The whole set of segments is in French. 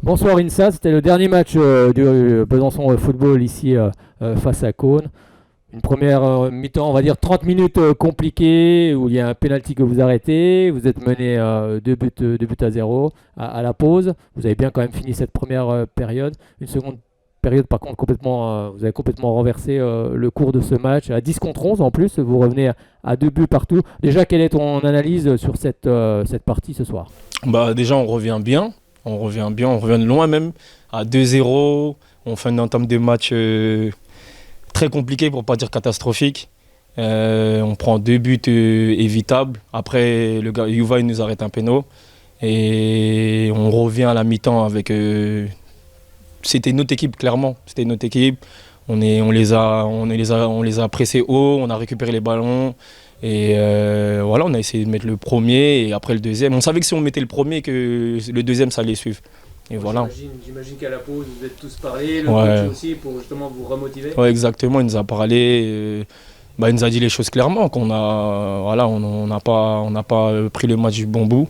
Bonsoir Insa, c'était le dernier match du Besançon Football ici face à Cône. Une première mi-temps, on va dire 30 minutes compliquées, où il y a un penalty que vous arrêtez, vous êtes mené 2 buts à 0 à la pause. Vous avez bien quand même fini cette première période. Une seconde période par contre, vous avez complètement renversé le cours de ce match. À 10 contre 11 en plus, vous revenez à 2 buts partout. Déjà, quelle est ton analyse sur cette partie ce soir? Déjà, on revient bien. On revient de loin même, à 2-0. On fait une entame de match très compliquée, pour ne pas dire catastrophique. On prend 2 buts évitables. Après, le gars Yuva il nous arrête un péno. Et on revient à la mi-temps avec... c'était notre équipe, clairement. C'était notre équipe. On les a pressés haut, on a récupéré les ballons. Et voilà, on a essayé de mettre le premier et après le deuxième. On savait que si on mettait le premier, que le deuxième, ça allait suivre. Et voilà. J'imagine qu'à la pause, vous êtes tous parlé, le Ouais. coach aussi, pour justement vous remotiver. Ouais, exactement, il nous a parlé. Il nous a dit les choses clairement, qu'on a, voilà, on n'a pas pris le match du bon bout.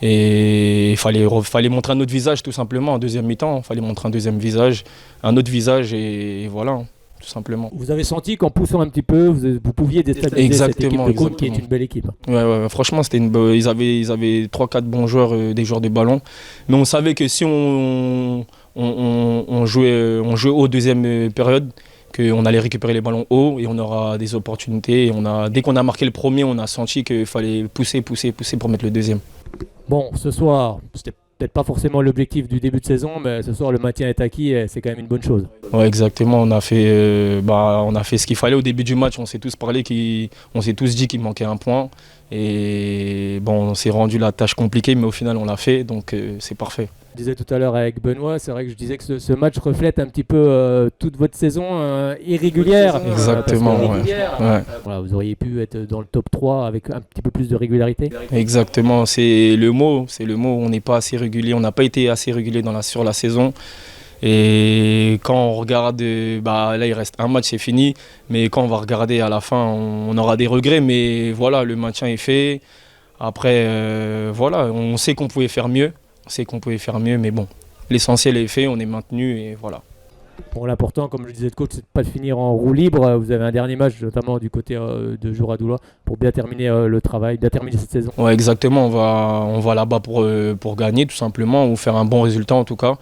Et il fallait montrer un autre visage, tout simplement, en deuxième mi-temps. Il fallait montrer un autre visage, et voilà, tout simplement. Vous avez senti qu'en poussant un petit peu, vous pouviez déstabiliser cette équipe de Cône, qui est une belle équipe. Ouais, franchement, ils avaient 3-4 bons joueurs, des joueurs de ballon. Mais on savait que si on jouait haut deuxième période, qu'on allait récupérer les ballons haut et on aura des opportunités. Dès qu'on a marqué le premier, on a senti qu'il fallait pousser pour mettre le deuxième. Bon, ce soir, c'était peut-être pas forcément l'objectif du début de saison, mais ce soir, le maintien est acquis et c'est quand même une bonne chose. Ouais, exactement. On a fait ce qu'il fallait au début du match. On s'est tous dit qu'il manquait un point. Et bon, on s'est rendu la tâche compliquée, mais au final, on l'a fait, donc c'est parfait. Je disais tout à l'heure avec Benoît, c'est vrai que je disais que ce match reflète un petit peu toute votre saison irrégulière. Exactement, Voilà, vous auriez pu être dans le top 3 avec un petit peu plus de régularité. Exactement, c'est le mot. On n'est pas assez régulier, on n'a pas été assez régulier sur la saison. Et quand on regarde, là il reste un match, c'est fini. Mais quand on va regarder à la fin, on aura des regrets. Mais voilà, le maintien est fait. Après, voilà, on sait qu'on pouvait faire mieux. Mais bon, l'essentiel est fait, on est maintenu et voilà. Bon, l'important, comme je disais de coach, c'est de ne pas finir en roue libre. Vous avez un dernier match, notamment du côté de Joradoula, pour bien terminer le travail, bien terminer cette saison. Ouais, exactement, on va là-bas pour gagner tout simplement, ou faire un bon résultat en tout cas.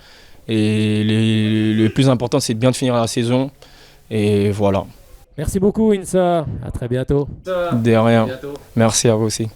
Et le plus important, c'est de bien finir la saison. Et voilà. Merci beaucoup Insa, à très bientôt. De rien. Merci à vous aussi.